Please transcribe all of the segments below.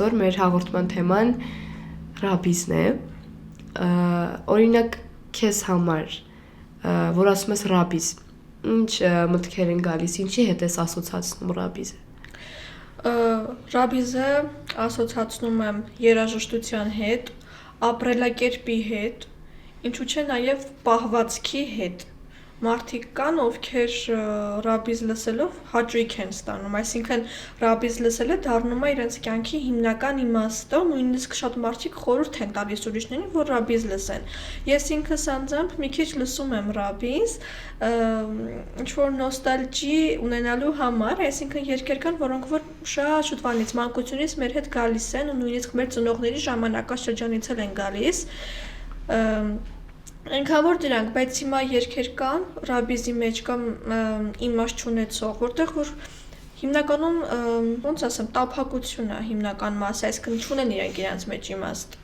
այսօր մեր հաղորդման թեման ռաբիզն է։ Օրինակ քեզ համար, որ ասում ես ռաբիզ, ինչ մտքեր են գալիս, ինչի հետ ես ասոցացնում ռաբիզը։ Ռաբիզը ասոցացնում եմ երաժշտության հետ, ապրելակերպի հետ, ինչու՞ չէ նաև պահվածքի հետ։ Մարդիկ կան, ովքեր ռաբիզ լսելով հաճույք են ստանում, այսինքն ռաբիզ լսելը դառնում է իրենց կյանքի հիմնական իմաստը, նույնիսկ շատ մարդիկ խորհուրդ են տալիս ուրիշներին, որ ռաբիզ լսեն։ Ես ինքս անձամբ մի քիչ լսում եմ ռաբիզ, ինչ-որ նոստալգի ունենալու համար, այսինքն երգեր կան, որոնք որ շատ շուտվանից մանկությունից մեր հետ գալիս են ու նույնիսկ մեր ծնողների ժամանակաշրջանից էլ են գալիս։ Այնքան որ դրանք, բայց հիմա երգեր կան, ռաբիզի մեջ կամ իմաստ չունեցող, որտեղ որ հիմնականում ոնց ասեմ, տափակություն է հիմնական մասը, այսինքն չունեն իրենց մեջ իմաստ։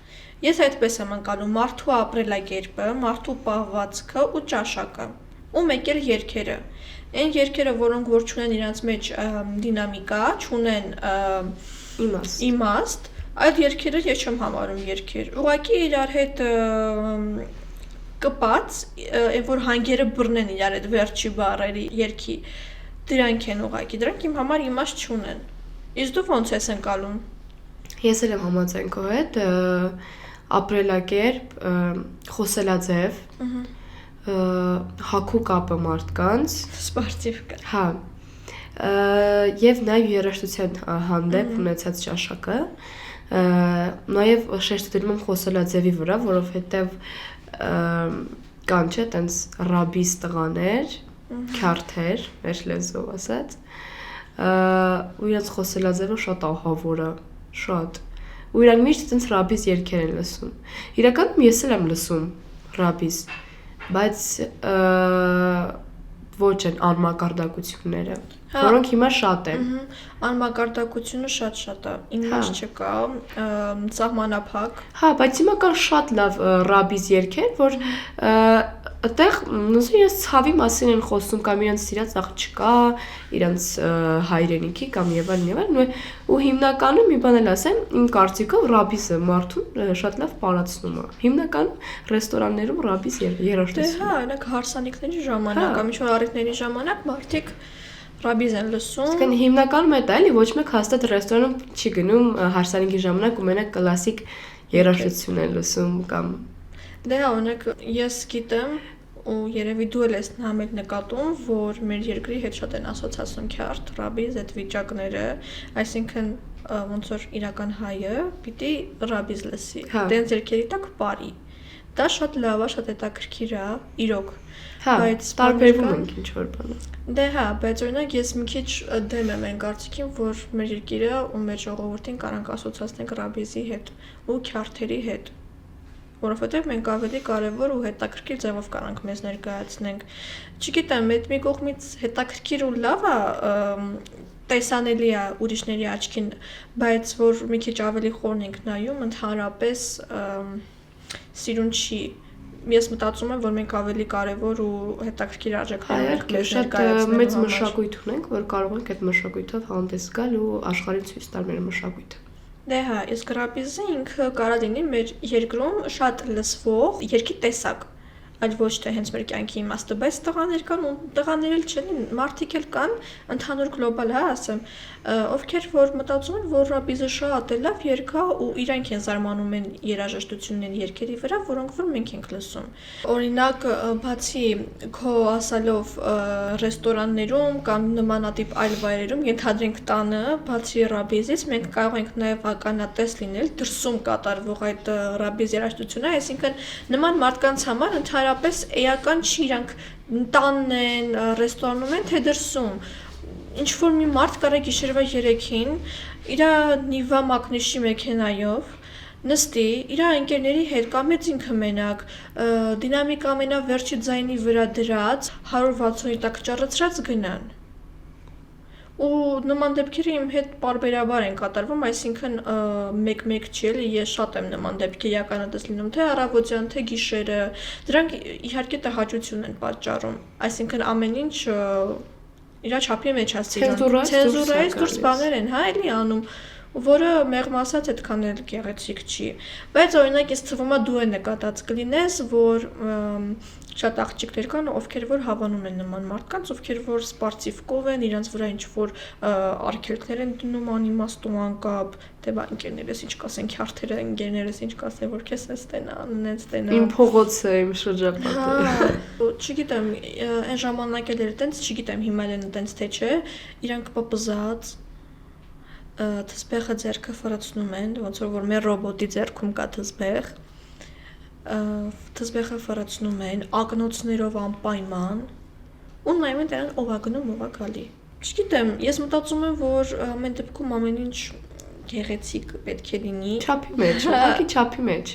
Ես այդպես եմ անցնում մարդու ապրելակերպը, մարդու պահվածքը ու ճաշակը, ու մեկ էլ երգերը։ Այն երգերը, որոնք որ չունեն իրենց մեջ դինամիկա, չունեն իմաստ, այդ երգերը ես չեմ համարում երգեր։ Ուղղակի իրար հետ կպած, որ հանգերը բռնեն իրար այդ վերջի բառերի երգի, դրանք են ուղղակի, դրանք իմ համար իմաստ չունեն։ Իսկ դու ոնց ես ընկալում։ Ես էլ եմ համաձայն քո հետ, ապրելակերպ, խոսելաձև, հագու կապը մարդկանց, սպորտիվ կա։ Հա։ Եվ նաև երաժշտության հանդեպ ունեցած ճաշակը, նաև շեշտը դնում եմ խոսելաձևի վրա, որովհետև կան չէ, տենց ռաբիզ տղաներ, քյարթեր, մեր լեզվով ասած, ու իրենց խոսելաձևը շատ ահավոր է, շատ, ու իրանք միշտ տենց ռաբիզ երգեր են լսում։ Իրականում ես էլ եմ լսում ռաբիզ, բայց ոչ են անմակարդակությունները, որոնք հիմա շատ են։ Անմակարդակությունը շատ է, իմաստ չկա, սահմանափակ։ Հա, բայց հիմա կան շատ լավ ռաբիզ երգեր, որ այդտեղ ես ցավի մասին են խոսում կամ իրենց սիրած աղջկա, իրենց հայրենիքի կամ եւ այլն, ու հիմնականում մի բան էլ ասեմ, իմ կարծիքով ռաբիզը մարդուն շատ լավ պարացնում է։ Հիմնականում ռեստորաններում ռաբիզ երաժշտություն։ Դե հա, այնակ հարսանիքների ժամանակ, կամ ինչ-որ առիթների ժամանակ մարդիկ ռաբիզ են լսում։ Իսկն հիմնականում է դա էլի, ոչ մեկ հաստատ ռեստորանում չի գնում հարսանիքի ժամանակ ու մենակ կլասիկ երաժշտություն են լսում կամ Դե հա, օրինակ ես գիտեմ ու երևի դու էլ ես համել նկատում, որ մեր երկրի հետ շատ են ասոցացնում քյարթ, ռաբիզ այդ վիճակները, այսինքն ոնց որ իրական հայը պիտի ռաբիզ լսի։ Դենց երգերի տակ բարի։ Դա շատ լավ է, շատ հետաքրքիր է, իրոք։ Բայց տարբերվում ենք ինչ որ բանը։ Դե հա, բայց օրինակ ես մի քիչ դեմ եմ այն կարծիքին, որ մեր երկիրը ու մեր ժողովրդին կարանք ասոցացնենք ռաբիզի հետ ու քյարթերի հետ, որովհետև մենք ավելի կարևոր ու հետաքրքիր ձևով կարանք մեզ ներկայացնենք։ Չգիտեմ, այդ մի կողմից հետաքրքիր ու լավ է, տեսանելի է ուրիշների աչքին, բայց որ մի քիչ ավելի խորն ենք նայում, ընդհանրապես սիրուն չի։ Ես մտածում եմ, որ մենք ավելի կարևոր ու հետաքրքիր արժեքներ ունենք մեր ներկայացնելու մեծ մշակույթ ունենք, որ կարող ենք այդ մշակույթով հանդես գալ ու աշխարհին ցույց տալ մեր մշակույթը։ Դե հա, իսկ ռաբիզը ինքը կարող լինի մեր երկրում շատ լսվող երգի տեսակ, այլ ոչ թե հենց մեր կյանքի իմաստը, բայց տղաներ կան ու տղաներ էլ չեն, մարդիկ էլ կան, ընդհանուր գլոբալ, հա, ասեմ, ովքեր որ մտածում են, որ ռաբիզը շատ է լավ երգ է ու իրանք են զարմանում են երաժշտությունների երգերի վրա, որոնք որ մենք ենք լսում։ Օրինակ, բացի քո ասալով ռեստորաններում կամ նմանատիպ այլ վայրերում, ենթադրենք տանը, բացի ռաբիզից, մենք կարող ենք նաև ականատես լինել դրսում կատարվող այդ ռաբիզ երաժշտությունը, այսինքն նման մարդկանց համար ընդհանրապես էական չի, իրանք տանն են, ռեստորանում են, թե դրսում։ Ինչ որ մի մարդ կարա գիշերվա 3-ին իր Նիվա մակնիշի մեքենայով նստի իր ընկերների հետ կամ էլ ինքը մենակ դինամիկա ամենավերջի ձայնի վրա դրած 160-ի տակ ճառացրած գնան։ Ու նման դեպքերը իմ հետ պարբերաբար են կատարվում, այսինքն մեկ-մեկ չի էլի, ես շատ եմ նման դեպքերի ականատես լինում, թե առավոտյան, թե գիշերը, դրանք իհարկե տհաճություն են պատճառում, այսինքն ամեն ինչ իր չափի մեջ է սիրուն, ցենզուրայից դուրս բաներ են, հա, էլի անում, որը մեղմ ասած այդքան էլ գեղեցիկ չի, բայց օրինակ ես թվում է դու է նկատած կլինես, որ շատ աղջիկներ կան, ովքեր որ հավանում են նման մարդկանց, ովքեր որ սպարծիվկով են, իրանց վրա ինչ որ արգելքներ են դնում անիմաստու անկապ, թե բա ընկերներս ինչ կասեն, քյարթերը ընկերներս ինչ կասեն, որ քեզ էս տենան, ունենց տենան։ Իմ փողոցը, իմ շրջապատը։ Չգիտեմ, այն ժամանակ էլ էր տենց, չգիտեմ, հիմա էլ են տենց թե չէ, իրանք պպզած թզբեղը ձեռքը ֆրացնում են, ոնց որ մեր ռոբոտի ձեռքում կա թզբեղ, թզբեղը ֆրացնում են, ակնոցներով անպայման, ու նայում են դրան ով է գնում, ով է գալի։ Չգիտեմ, ես մտածում եմ, որ ամեն դեպքում ամեն ինչ գեղեցիկ պետք է լինի։ Չափի մեջ, ուղղակի չափի մեջ։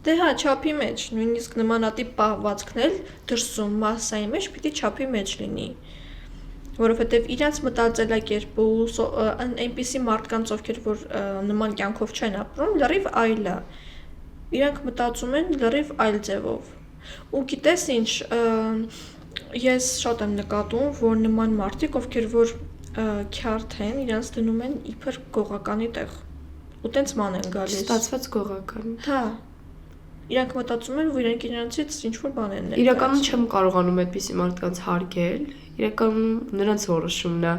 Դե հա, չափի մեջ, նույնիսկ նմանատիպ պահվածքն էլ դրսում մասսայի մեջ պիտի չափի մեջ լինի։ Որովհետև իրանց մտածելակերպը ու այնպիսի մարդկանց, ովքեր որ նման կյանքով չեն ապրում, լրիվ այլ է։ Իրանք մտածում են լրիվ այլ ձևով։ Ու գիտես ինչ, ես շատ եմ նկատում, որ նման մարդիկ, ովքեր որ քյարթ են, իրանց դնում են իբր գողականի տեղ։ Ու տենց ման են գալիս։ Ստացված գողական։ Հա։ Իրանք մտածում են, որ իրանք իրանցից ինչ-որ բան են ներկայացնում։ Իրականում չեմ կարողանում այդպիսի մարդկանց հարգել, իրականում նրանց որոշումն է։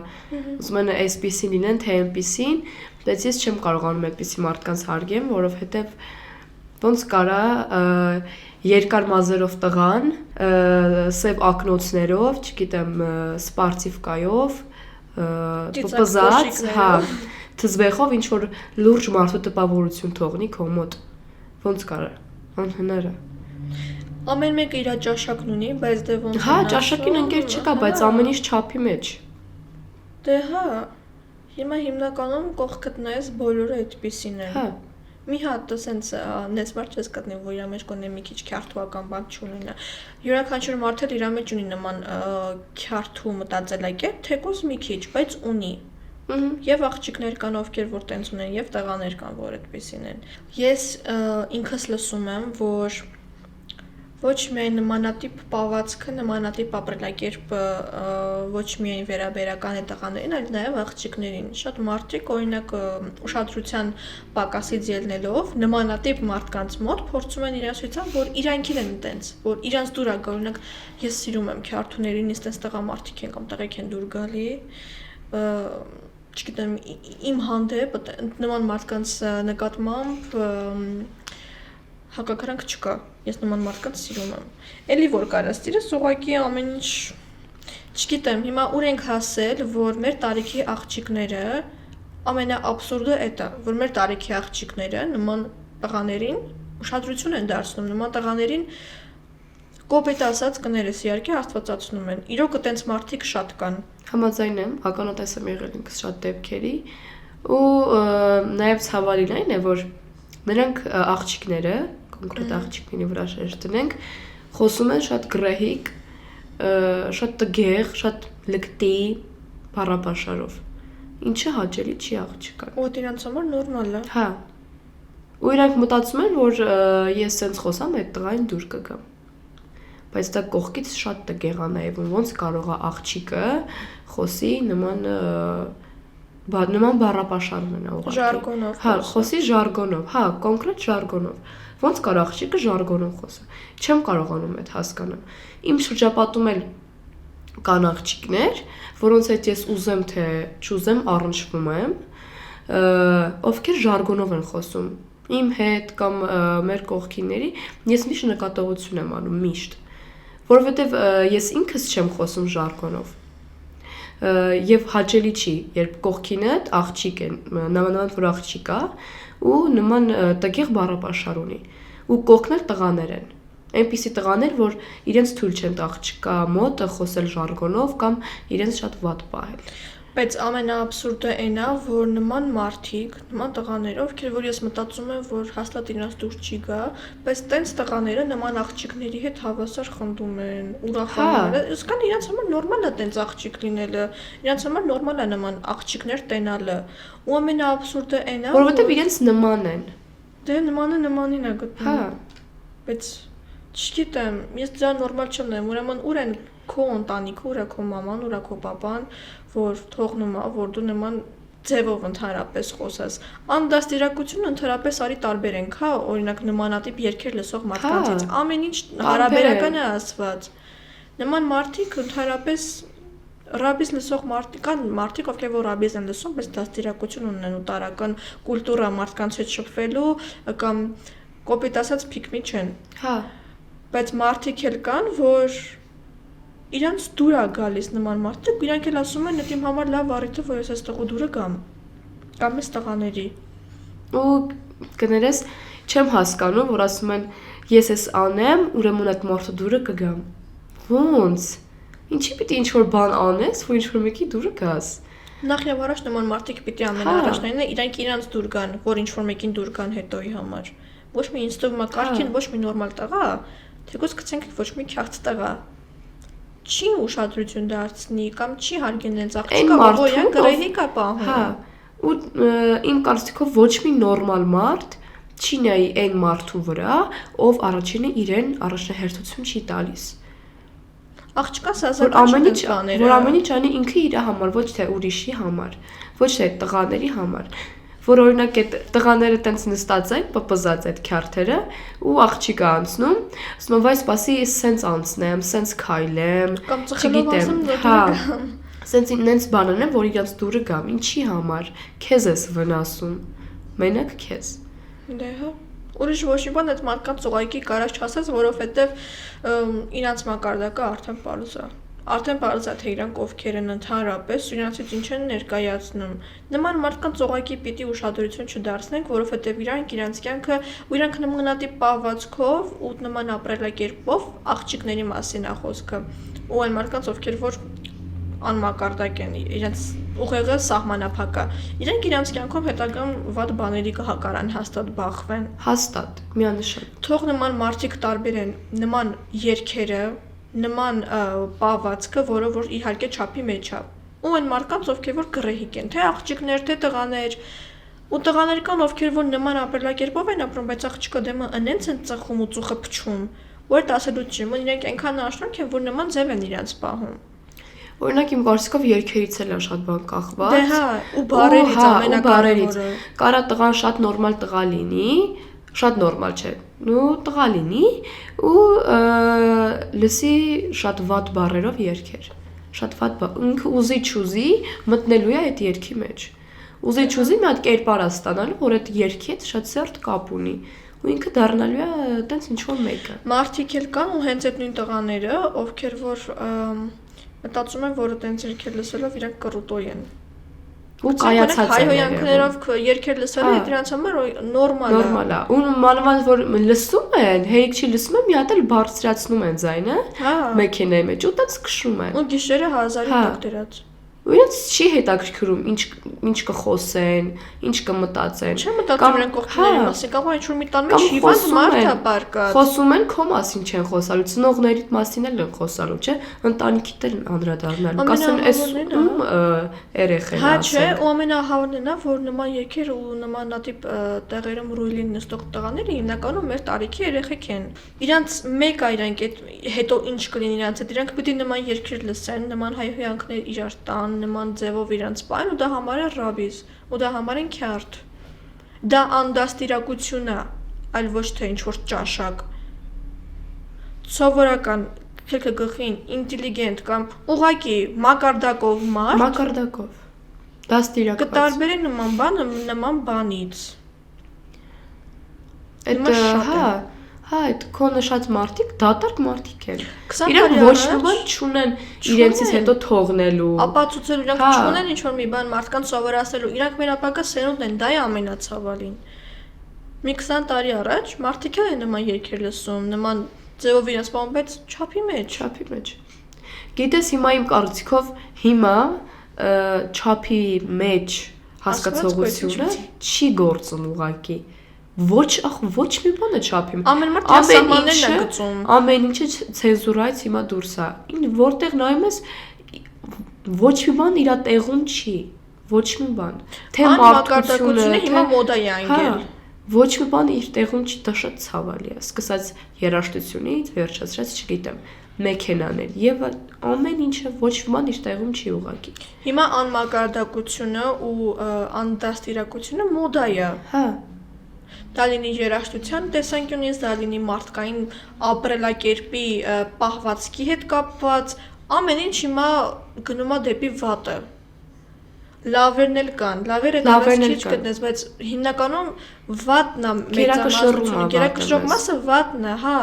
Ուզում են այսպիսին լինեն, թե այնպիսին, բայց ես չեմ կարողանում այդպիսի մարդկանց հարգեմ, որովհետև ոնց կարա երկար մազերով տղան, սև ակնոցներով, չգիտեմ, սպարծիվկայով, պպզած, հա, թզվեխով ինչ որ լուրջ մարդու տպավորություն թողնի քո մոտ։ Ոնց կարա, անհնար է։ Ամեն մեկը իր ճաշակն ունի, բայց դե ոնց։ Հա, ճաշակին ընկեր չկա, բայց ամեն ինչ չափի մեջ։ Դե հա, հիմա հիմնականում կողքդ նայես բոլորը այդպիսին են։ Հա։ Մի հատ սենց նես մարդ չես գտնի, որ իր մեջ կոնե մի քիչ քյարթուական բան չունենա։ Յուրաքանչյուր մարդ էլ իր մեջ ունի նման քյարթու մտածելակերպ, թեկուզ մի քիչ, բայց ունի։ Եվ աղջիկներ կան, ովքեր որ տենց ունեն, եւ տղաներ կան, որ այդպեսին են։ Ես ինքս լսում եմ, որ ոչ միայն նմանատիպ պահվածքը, նմանատիպ ապրելակերպը ոչ միայն վերաբերական է տղաներին, այլ նաև աղջիկներին։ Շատ մարդիկ, օրինակ, ուշադրության պակասից ելնելով, նմանատիպ մարդկանց մոտ փորձում են իրենց ցույցան, որ իրանք են տենց, որ իրանց դուր է գալու, օրինակ, ես սիրում եմ քյարթուներին, իսկ տենց տղամարդիկ են կամ տղեկ են դուր գալի, չգիտեմ, իմ հանդեպ նման մարդկանց նկատմամբ հակակրանք չկա։ Ես նման մարդկանց սիրում եմ։ Էլի որ կարաս տիրես, ուղղակի ամեն ինչ, չգիտեմ, հիմա ուր ենք հասել, որ մեր տարիքի աղջիկները, ամենաաբսուրդը էդ է, որ մեր տարիքի աղջիկները նման տղաներին ուշադրություն են դարձնում, նման տղաներին կոպետ ասած կներես իհարկե աստվածացնում են։ Իրոք այտենց մարդիկ շատ կան։ Համաձայն եմ, ականատես եմ եղել ինքս շատ դեպքերի ու նաև ցավալին այն է, որ նրանք աղջիկները, կոնկրետ աղջիկների վրա շեշտ դնենք, խոսում են շատ գրեհիկ, շատ տգեղ, շատ լկտի բառապաշարով, ինչը հաճելի չի աղջկան։ Ու դրանց համար նորմալ է։ Հա։ Ու իրանք մտածում են, որ ես սենց խոսամ, այդ տղային դուր կգամ։ Բայց դա կողքից շատ տգեղ է նաև, ոնց կարող է աղջիկը խոսի նման բառապաշար ունենա ուղղակի։ Ժարգոնով։ Հա, խոսի ժարգոնով, հա, կոնկրետ ժարգոնով։ Ոնց կարող աղջիկը ժարգոնով խոսի։ Չեմ կարողանում այդ հասկանալ։ Իմ շրջապատում էլ կան աղջիկներ, որոնց հետ ես ուզեմ թե չուզեմ առնչվում եմ, ովքեր ժարգոնով են խոսում։ Իմ հետ կամ մեր կողքինների ես միշտ նկատողություն եմ անում, միշտ։ Որովհետև ես ինքս չեմ խոսում ժարգոնով։ Եվ հաճելի չի, երբ կողքինդ աղջիկ է, նամանավանդ որ աղջիկ է, ու նման տգեղ բառապաշար ունի, ու կողքն էլ տղաներ են։ Այնպիսի տղաներ, որ իրենց թույլ չեն աղջկա մոտ խոսել ժարգոնով կամ իրենց շատ վատ պահել։ Բայց ամենաաբսուրդը այն է, որ նման մարդիկ, նման տղաները, ովքեր որ ես մտածում եմ, որ հաստատ իրենց դուր չի գա, բայց տենց տղաները նման աղջիկների հետ հավասար խնդում են, ուրախանում են։ Իսկական իրենց համար նորմալ է տենց աղջիկ լինելը, իրենց համար նորմալ է նման աղջիկներ տենալը։ Ու ամենաաբսուրդը այն է, որովհետև իրենց նման են։ Դե նմանը նմանին է գտնում։ Հա։ Բայց չգիտեմ, ես դա նորմալ չեմ նայում, ուրեմն ուր են քո ընտանիքը, ուր է քո մաման, ուր է քո պապան, որ թողնում է, որ դու նման ձևով ընդհանրապես խոսած։ Անդաստիարակությունը ընդհանրապես արի տարբեր ենք, հա, օրինակ նմանատիպ երգեր լսող մարդկանցից ամեն ինչ հարաբերական է ասված։ Նման մարդիկ ընդհանրապես ռաբիզ լսող մարդիկ, ովքեր որ ռաբիզ են լսում, բայց դաստիարակություն ունեն ու տարական կուլտուրա մարդկանց հետ շփվելու կամ կոպիտ ասած փիկմի չեն։ Հա, բայց մարդիկ էլ կան, որ իրանց դուր է գալիս նման մարդիկ, իրանք էլ ասում են, իմ համար լավ առիթ է, որ ես այստեղ դուրը գամ։ Կամ ես տղաների։ ու կներես չեմ հասկանում, որ ասում են ես էս անեմ, ուրեմն այդ մարդու դուրը կգամ։ Ոնց։ Ինչի պիտի ինչ-որ բան անես, որ ինչ-որ մեկի դուրը գաս։ Նախ եւ առաջ նման մարդիկ պիտի ամենաառաջնային է իրանք իրանց դուր գան, որ ինչ-որ մեկին դուր գան հետոյի համար։ Ոչ մի ինձ թվում է կարգին, ոչ մի նորմալ տղա, թեկուզ գցենք ոչ մի քյարթ տղա։ Չի ուշադրություն դարձնի կամ չի հարգեն աղջիկա, որ իրեն գրեհի կա պահում։ Հա, ու իմ կարծիքով ոչ մի նորմալ մարդ չի նայի այն մարդու վրա, ով առաջինը իրեն առաջնահերթություն չի տալիս։ Աղջկա Որ սազական չտաները։ որ ամեն ինչ անի ինքը իր համար, ոչ թե ուրիշի համար, ոչ թե տղաների համար։ Որ օրինակ այդ տղաները տենց նստած են, պպզած այդ քյարթերը ու աղջիկը անցնում, ասում վայ սպասի ես սենց անցնեմ, սենց քայլեմ, կամ ծխելով ասեմ հա, սենց ինձ բան անեմ, որ իրանց դուրը գամ, ինչի համար, քեզ ես վնասում, մենակ քեզ։ Դե հա։ Ուրիշ ոչ մի բան այդ մարդկանց ծուղայքի կարած չասած, որովհետև իրանց մակարդակը արդեն պարզ է։ Արդեն պարզ է, թե իրանք ովքեր են ընդհանրապես, իրանցից ինչ են ներկայացնում։ Նման մարդկանց ծուղայքի պիտի ուշադրություն չդարձնենք, որովհետև իրանք կյանքը ու իրանք նմանատիպ պահվածքով ու նման ապրելակերպով աղջիկների մասին է խոսքը։ Ու այն մարդկանց, ովքեր որ անմակարդակ են, իրենց ուղեղը սահմանափակ է։ Իրենք իրանց կյանքում հետագան վատ բաների կհակարան հաստատ բախվեն։ Հաստատ, միանշան։ Թող նման մարդիկ տարբեր են նման երգերը, նման պահվածքը, որը որ իհարկե չափի մեջ է։ Ու այն մարդկանց, ովքեր որ գռեհիկ են, թե աղջիկներ, թե տղաներ, ու տղաներ կան, ովքեր որ նման ապրելակերպով են ապրում, բայց աղջիկը դեմը ընենց են ծխում ու ծուխը փչում, որ դասելու չի, իրենք այնքան աշխարհ են, որ նման ձև են իրանց պահում։ Օրինակ իմ կարծիքով երգերից էլ է շատ բան կախված։ Դե հա, ու բարերից ամենակարևորը։ Կարա տղան շատ նորմալ տղա լինի, շատ նորմալ չէ։ Ու տղա լինի ու լսի շատ վատ բառերով երգեր։ Շատ վատ բառ։ Ինքը ուզի չուզի մտնելու է այդ երգի մեջ։ Ուզի չուզի մի հատ կերպար է ստանալու, որ այդ երգի հետ շատ սերտ կապ ունի։ Ու ինքը դառնալու է այտենց ինչ-որ մեկը։ Մարդիկ էլ կան ու հենց այդ նույն տղաները, ովքեր որ մտածում են, որ այտենց երգեր լսելով իրանք կռուտոյ են։ Ու կայացած են։ Հայհոյանքներով երգեր լսելը դրանց համար նորմալ է։ Նորմալ է։ Ու մանավանդ որ լսում են, հերիք չի լսում են, մի հատ էլ բարձրացնում են ձայնը մեքենայի մեջ ու տենց քշում են։ Ու գիշերը 1000-ի տակ դրած։ Ու իրենց չի հետաքրքրում ինչ կխոսեն, ինչ կմտածեն։ Չէ մտածում իրենք կողքների մասին, կարող է ինչ-որ մի տան մեջ հիվանդ մարդ է բարկած։ Խոսում են քո մասին չեն խոսալու, ծնողներիդ մասին էլ են խոսալու, չէ՞, ընտանիքիդ էլ անդրադառնալու։ Կասեն էս ում երեխեն Հա, ասեն։ չէ, ու ամենահավանն է, որ նման երգեր ու նմանատիպ տեղերում ռուլին նստող տղաները հիմնականում մեր տարիքի երեխեք են։ Իրանց մեկ է իրանք հետո ինչ կլինի իրանց հետ, իրանք պիտի նման երգեր լսեն, նման հայհոյանքներ իրար տան, նման ձևով իրանց պայն ու դա համար է ռաբիզ, ու դա համար են քյարթ։ Դա անդաստիարակություն է, այլ ոչ թե ինչ-որ ճաշակ։ Սովորական քրկգխին, ինտելիգենտ կամ ուղղակի մակարդակով մարդ Մակարդակով։ Դաստիարակված։ կտարբերի նման բանը նման բանից։ Այդ հա, այդ քո նշած մարդիկ դատարկ մարդիկ են։ 20 Իրանք տարի ոչ առաջ մի բան չունեն իրենցից հետո թողնելու։ Ապացուցել իրանք չունեն ինչ-որ մի բան մարդկանց սովորացնելու, իրանք մեր ապագա սերունդն են, դա է ամենացավալին։ Մի 20 տարի առաջ մարդիկ են նման երգեր լսում, նման ձևով իրենց բան, բայց չափի մեջ։ Գիտես հիմա իմ կարծիքով հիմա չափի մեջ հասկացողությունը չի գործում ուղղակի։ Ոչ մի բան է չափի։ Ամեն մարդ իր սահմաններն է գծում։ Ամեն ինչը ցենզուրայից հիմա դուրս է։ Որտեղ նայում ես ոչ մի բան իր տեղում չի։ Ոչ մի բան։ Թե մարդկությունը հիմա մոդա է անգել։ Ոչ մի բան իր տեղում չի, դա շատ ցավալի է։ Սկսած երաժշտությունից, վերջացրած, չգիտեմ, մեքենաներ եւ ամեն ինչը ոչ ոք իր տեղում չի ուղակի։ Հիմա անմակարդակությունը ու անդաստիարակությունը մոդա է։ Հա, Դա լինի երաժշտության տեսանկյունից, դա լինի մարդկային ապրելակերպի պահվածքի հետ կապված, ամեն ինչ հիմա գնում է դեպի վատը։ Լավերն էլ կան, լավերը դրանից քիչ գտնես, բայց հիմնականում վատն է մեծամասնությունը, գերակշռող մասը վատն է, հա։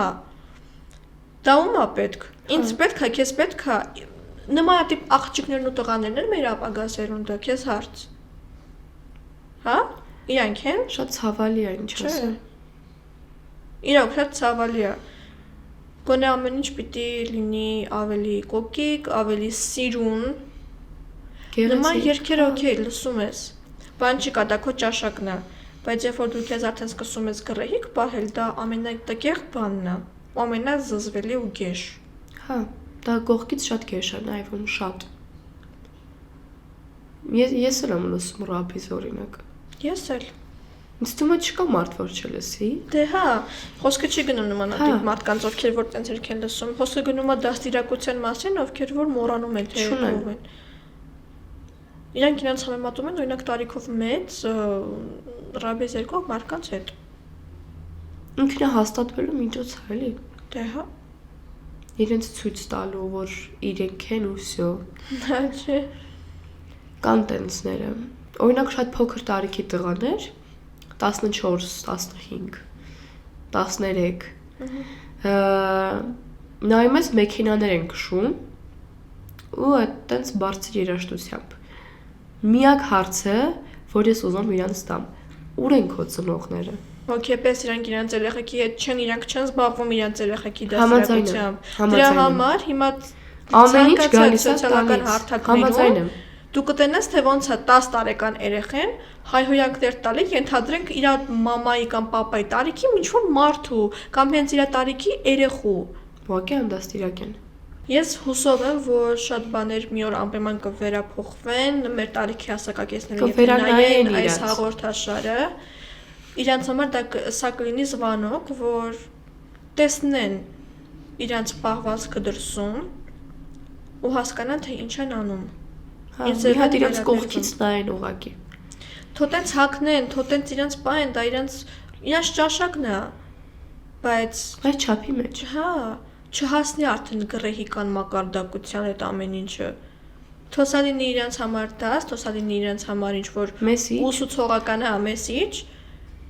Դա ում է պետք։ Ինձ պետք է, քեզ պետք է նմանատիպ աղջիկներն ու տղաներն են մեր ապագա սերունդը, քեզ հարց։ Հա։ Իրանք են։ շատ ցավալի է ինչ ասեմ։ Իրոք շատ ցավալի է։ Գոնե ամեն ինչ պիտի լինի ավելի կոկիկ, ավելի սիրուն։ Նման երգերը օքեյ, լսում ես։ Բան չի կա, դա քո ճաշակն է, բայց երբ որ դու քեզ արդեն սկսում ես գռեհիկ պահել, դա ամենատկեղ բանն է, ամենազզվելի ու գեշ։ Հա, դա կողքից շատ գեշ է նայվում, շատ։ Ես էլ եմ լսում ռափից օրինակ։ Ես էլ։ Ինձ թվում է չկա մարդ, որ չլսի։ Դե հա, խոսքը չի գնում նմանատիպ մարդկանց, ովքեր որ տենց երգ են լսում, խոսքը գնում է դաստիարակության մասին, ովքեր որ մոռանում են թե ով են։ Իրանք իրենց համեմատում են օրինակ տարիքով մեծ ռաբեզ երկող մարդկանց հետ։ Ինքնը հաստատվելու միջոց է, էլի։ Դե հա։ Իրենց ցույց տալու, որ իրենք են ու վсё։ Հա չէ։ Կան տենսները։ Օրինակ շատ փոքր տարիքի տղաներ 14, 15, 13 նայում ես մեքենաներ են քշում ու այդ տենց բարձր երաժշտությամբ։ Միակ հարցը, որ ես ուզում իրանց տամ, ուր են քո ծնողները։ Հոգեպես իրանք երեխեքի հետ չեն, իրանք չեն զբաղվում իրանք երեխեքի դաստիարակությամբ։ Դրա համար հիմա ամեն ինչ գալիս է սոցիալական հարթակներում։ Դու կտենես, թե ոնց է 10 տարեկան երեխեն հայհոյանքներ տալի, ենթադրենք իր մամայի կամ պապայի տարիքի ինչ-որ մարդու կամ հենց իր տարիքի երեխու։ Ուղղակի անդաստիարակ են։ Ես հուսով եմ, որ շատ բաներ մի օր անպայման կվերափոխվեն, մեր տարիքի հասակակիցները եթե նայեն այս հաղորդաշարը, իրանց համար սա կլինի զվանոք, որ տեսնեն իրանց պահվածքը դրսում ու հասկանան, թե ինչ են անում։ Մի հատ իրենց կողքից նայեն ուղղակի։ Թո տենց հակնեն, թո տենց իրենց պահեն, դա իրենց ճաշակն է, բայց չափի մեջ։ Հա, չհասնի արդեն գռեհիկան մակարդակության այդ ամեն ինչը։ Թո սա լինի իրենց համար դաս, թո սա լինի իրենց համար ինչ-որ ուսուցողական է, մեսիջ,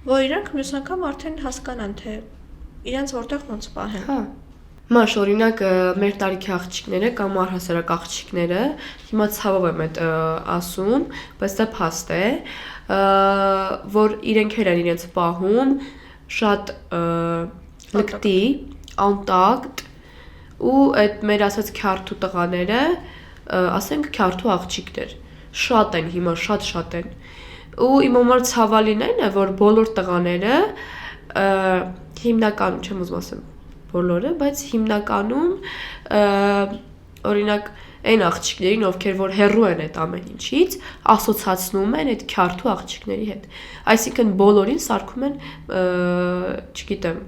որ իրանք մյուս անգամ արդեն հասկանան, թե իրենց որտեղ ոնց պահեն։ Հա։ Մաշ օրինակ մեր տարիքի աղջիկները կամ առհասարակ աղջիկները, հիմա ցավով եմ այդ ասում, բայց դա փաստ է, որ իրենք են իրենց պահում շատ լկտի, անտակտ ու այդ մեր ասած քյարթու տղաները, ասենք քյարթու աղջիկներ, շատ են հիմա, շատ են։ Ու իմ համար ցավալին այն է, որ բոլոր տղաները հիմնականում չեմ ուզում ասեմ բոլորը, բայց հիմնականում օրինակ այն աղջիկներին, ովքեր որ հեռու են այդ ամեն ինչից, ասոցացնում են այդ քյարթու աղջիկների հետ։ Այսինքն բոլորին սարքում են, չգիտեմ,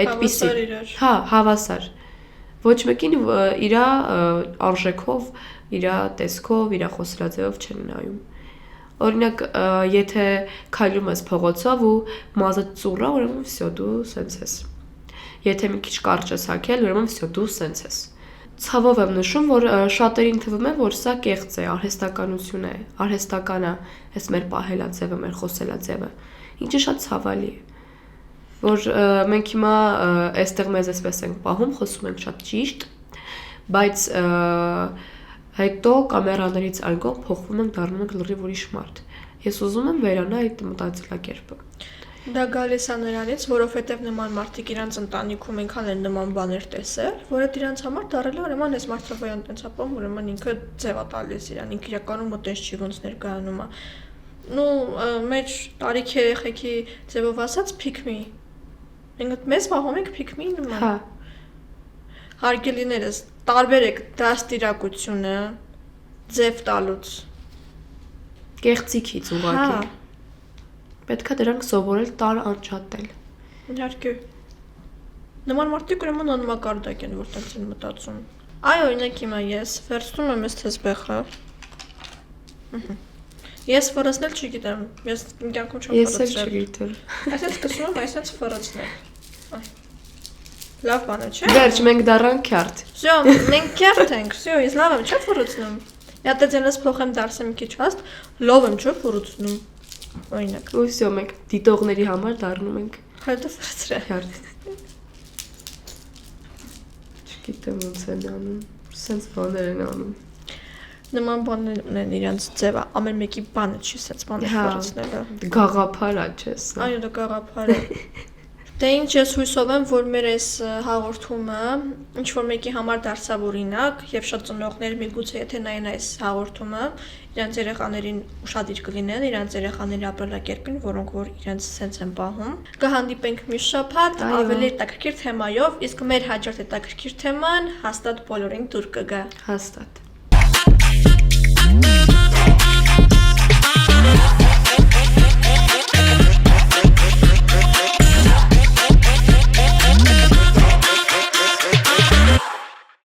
այդպիսի։ Հա, հավասար։ Ոչ մեկին իր արժեքով, իր տեսքով, իր խոսելաձևով չեն նայում։ Օրինակ, եթե քայլում ես փողոցով ու մազը ծուռ է, ուրեմն վсё դու սենց ես։ Եթե մի քիչ կարճ ես հագել, ուրեմն վсё դու սենց ես։ Ցավով եմ նշում, որ շատերին թվում է, որ սա կեղծ է, արհեստականություն է, արհեստական է, այս մեր պահելաձևը, մեր խոսելաձևը, ինչը շատ ցավալի է։ Որ մենք հիմա այստեղ մեզ էսպես ենք պահում, խոսում ենք շատ ճիշտ, բայց հետո կամերաներից այն կողմ փոխվում ենք, դառնում ենք լրիվ ուրիշ մարդ։ Ես ուզում եմ վերանալ այդ մտածելակերպը։ Դա գալիս է նրանից, որովհետև նման մարդիկ իրանց ընտանիքում այնքան են նման բաներ տեսել, որ այդ իրանց համար դարել է ուրեմն այս մարդը ոյան տենց ապահում, ուրեմն ինքը ձևա տալիս իրան, ինքը իրականում մտես չի ոնց ներկայանում է։ Նու մեր տարիքի երեխեքի ձևով ասած pick-me։ Մենք մեզ պահում ենք pick-me նման։ Հա։ Հարգելիներս, տարբերեք դաստիարակությունը ձև տալուց։ Կեղծիքից ուղղակի։ Պետք է դրանք սովորել տար անջատել։ Իհարկե։ Նման մարդիկ ուրեմն անմակարդակ են, որ տենց են մտածում։ Այ օրինակ հիմա ես վերցնում եմ այս թեզբեղը։ Ես ֆորացնել չգիտեմ։ Ես իմ կյանքում չեմ Ես էլ ֆորացրել։ չգիտեմ։ Այսպես սկսում եմ այսպես ֆորացնել։ Այ։ Լավ բան է, չէ՞։ Վերջ մենք դառան քյարտ։ Всё, մենք կերտ ենք, всё, ես լավ եմ, չէ՞ ֆորացնում։ Մի հատ դենս փոխեմ դարսեմ մի քիչ հաստ, լավ եմ, չէ՞ ֆորացնում։ Օրինակ։ Ու всё մենք դիտողների համար դառնում ենք Հետո ֆորացրել։ քյարտ։ Չգիտեմ ոնց են անում։ Սենց բաներ են անում։ Նման բաներ ունեն իրենց ձևը, ամեն մեկի բանը չի սենց բաներ ֆորացնելը։ Գաղափար է, չես։ Այո, դա գաղափար է։ Դե ինչ ես հույսով եմ, որ մեր այս հաղորդումը ինչ որ մեկի համար դարձավ օրինակ եւ շատ ծնողներ միգուցե եթե նայեն այս հաղորդումը, իրենց երեխաներին ուշադիր կլինեն, իրենց երեխաների ապրելակերպին, որոնք որ իրենց սենց են պահում։ Կհանդիպենք մյուս շաբաթ ավելի հետաքրքիր թեմայով, իսկ մեր հաջորդ հետաքրքիր թեման հաստատ բոլորին դուր կգա։ Հաստատ։